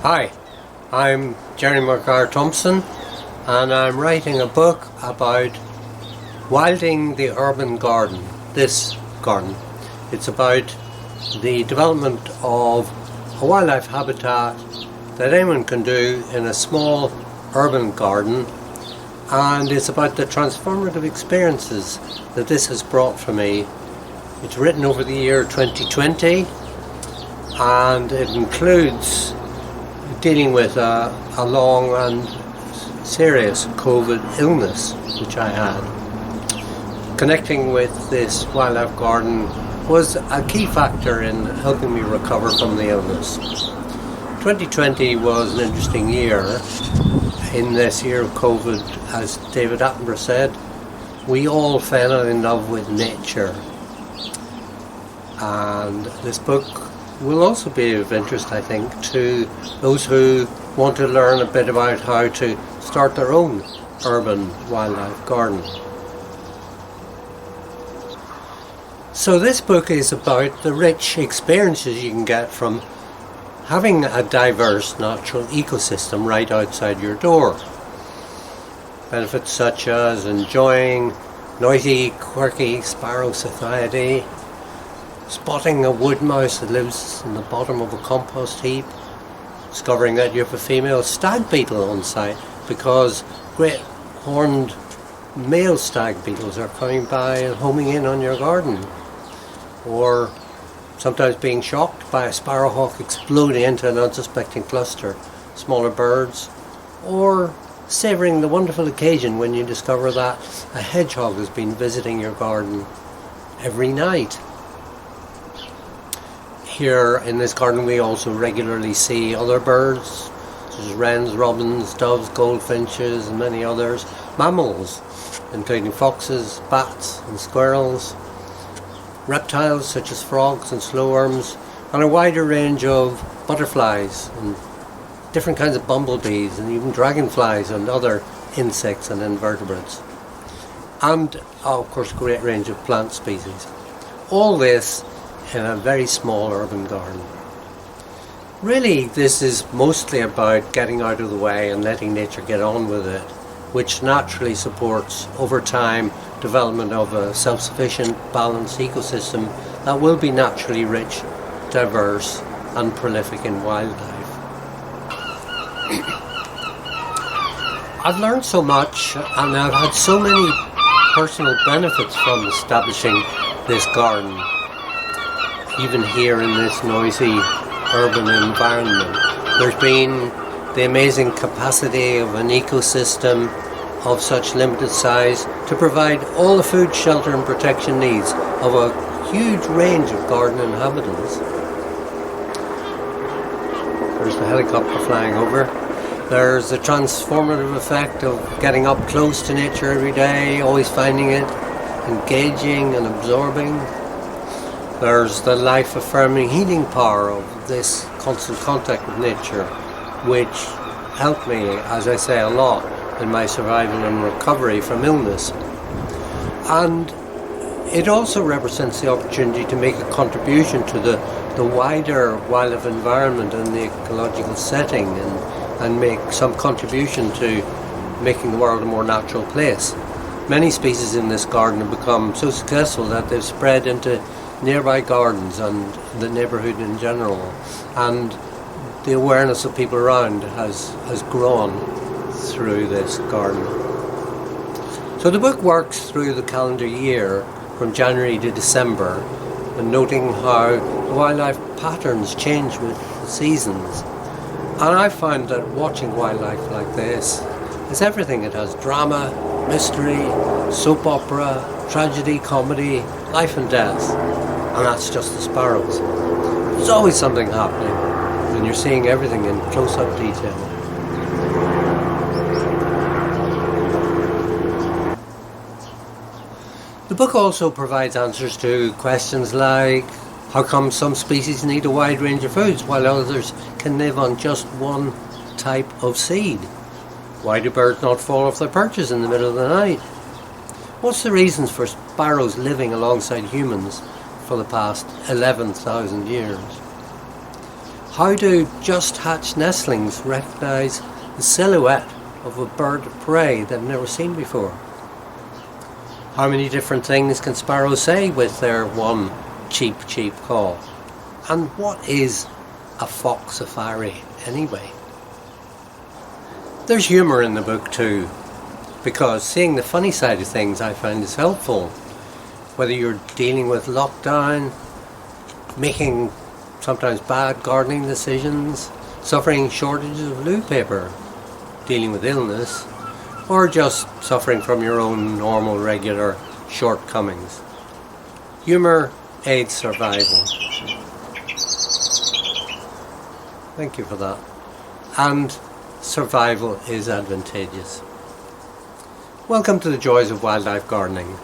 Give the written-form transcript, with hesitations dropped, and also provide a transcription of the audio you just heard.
Hi, I'm Gerry Maguire Thompson, and I'm writing a book about wilding the urban garden, this garden. It's about the development of a wildlife habitat that anyone can do in a small urban garden, and it's about the transformative experiences that this has brought for me. It's written over the year 2020, and it includes dealing with a long and serious COVID illness which I had. Connecting with this wildlife garden was a key factor in helping me recover from the illness. 2020 was an interesting year. In this year of COVID, as David Attenborough said, we all fell in love with nature. And this book will also be of interest, I think, to those who want to learn a bit about how to start their own urban wildlife garden. So this book is about the rich experiences you can get from having a diverse natural ecosystem right outside your door. Benefits such as enjoying noisy, quirky sparrow society, spotting a wood mouse that lives in the bottom of a compost heap, discovering that you have a female stag beetle on site because great horned male stag beetles are coming by and homing in on your garden, or sometimes being shocked by a sparrowhawk exploding into an unsuspecting cluster of smaller birds, or savouring the wonderful occasion when you discover that a hedgehog has been visiting your garden every night. Here in this garden we also regularly see other birds, such as wrens, robins, doves, goldfinches and many others, mammals, including foxes, bats and squirrels, reptiles such as frogs and slowworms, and a wider range of butterflies and different kinds of bumblebees and even dragonflies and other insects and invertebrates. And of course a great range of plant species. All this in a very small urban garden. Really, this is mostly about getting out of the way and letting nature get on with it, which naturally supports, over time, development of a self-sufficient, balanced ecosystem that will be naturally rich, diverse and prolific in wildlife. I've learned so much and I've had so many personal benefits from establishing this garden, even here in this noisy urban environment. There's been the amazing capacity of an ecosystem of such limited size to provide all the food, shelter and protection needs of a huge range of garden inhabitants. There's the helicopter flying over. There's the transformative effect of getting up close to nature every day, always finding it engaging and absorbing. There's the life-affirming healing power of this constant contact with nature, which helped me, as I say, a lot in my survival and recovery from illness. And it also represents the opportunity to make a contribution to the wider wildlife environment and the ecological setting, and make some contribution to making the world a more natural place. Many species in this garden have become so successful that they've spread into nearby gardens and the neighbourhood in general, and the awareness of people around has grown through this garden. So the book works through the calendar year from January to December, and noting how the wildlife patterns change with the seasons. And I find that watching wildlife like this is everything. It has drama, mystery, soap opera, tragedy, comedy, life and death. And that's just the sparrows. There's always something happening, and you're seeing everything in close-up detail. The book also provides answers to questions like, how come some species need a wide range of foods while others can live on just one type of seed? Why do birds not fall off their perches in the middle of the night? What's the reasons for sparrows living alongside humans for the past 11,000 years? How do just hatched nestlings recognise the silhouette of a bird of prey they've never seen before? How many different things can sparrows say with their one cheep call? And what is a fox safari anyway? There's humour in the book too, because seeing the funny side of things I find is helpful. Whether you're dealing with lockdown, making sometimes bad gardening decisions, suffering shortages of loo paper, dealing with illness, or just suffering from your own normal, regular shortcomings. Humour aids survival. Thank you for that. And survival is advantageous. Welcome to the joys of wildlife gardening.